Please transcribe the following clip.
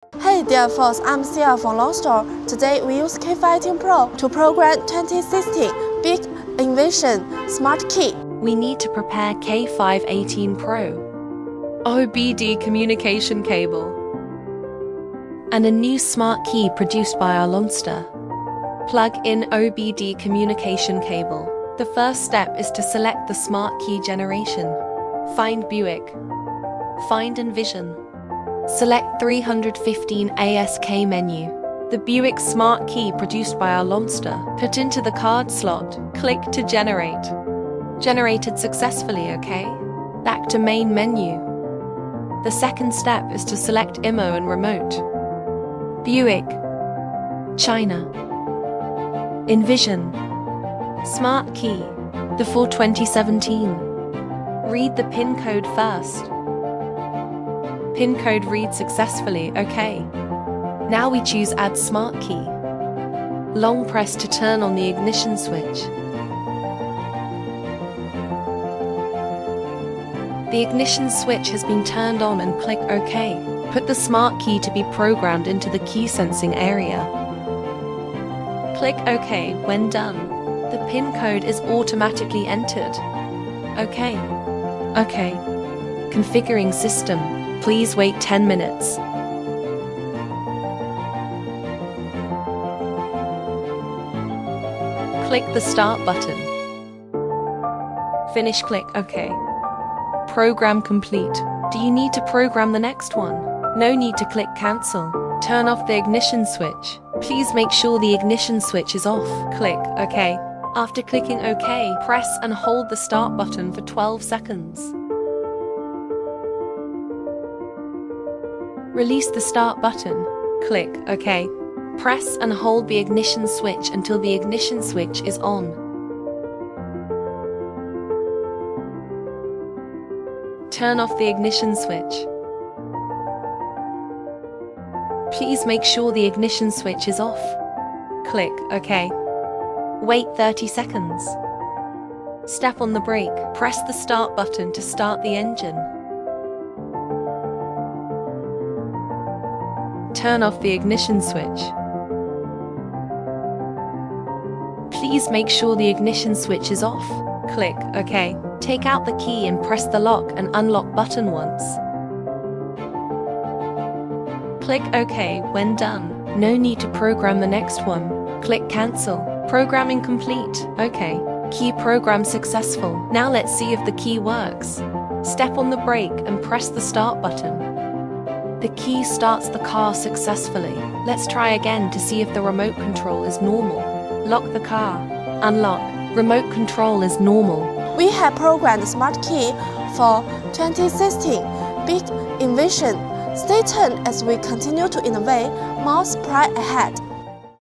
Hey dear folks, I'm Sia from Lonsdor. Today we use K518 Pro to program 2016 Buick Envision Smart Key. We need to prepare K518 Pro, OBD communication cable, and a new smart key produced by our Lonsdor. Plug in OBD communication cable. The first step is to select the smart key generation. Find Buick. Find Envision. Select 315 ASK menu. The Buick smart key produced by our Lonsdor. Put into the card slot. Click to generate. Generated successfully, okay? Back to main menu. The second step is to select IMO and remote. Buick, China, Envision, smart key, the for 2017. Read the PIN code first. PIN code read successfully, okay. Now we choose Add Smart Key. Long press to turn on the ignition switch. The ignition switch has been turned on and click OK. Put the smart key to be programmed into the key sensing area. Click OK when done. The PIN code is automatically entered. OK. OK. Configuring system. Please wait 10 minutes. Click the Start button. Finish, click OK. Program complete. Do you need to program the next one? No need to click Cancel. Turn off the ignition switch. Please make sure the ignition switch is off. Click OK. After clicking OK, press and hold the Start button for 12 seconds. Release the Start button. Click OK. Press and hold the ignition switch until the ignition switch is on. Turn off the ignition switch. Please make sure the ignition switch is off. Click OK. Wait 30 seconds. Step on the brake. Press the Start button to start the engine. Turn off the ignition switch. Please make sure the ignition switch is off. Click OK. Take out the key and press the lock and unlock button once. Click OK when done. No need to program the next one. Click Cancel. Programming complete. OK. Key program successful. Now let's see if the key works. Step on the brake and press the Start button. The key starts the car successfully. Let's try again to see if the remote control is normal. Lock the car. Unlock. Remote control is normal. We have programmed the smart key for 2016 Buick Envision. Stay tuned as we continue to innovate more supply ahead.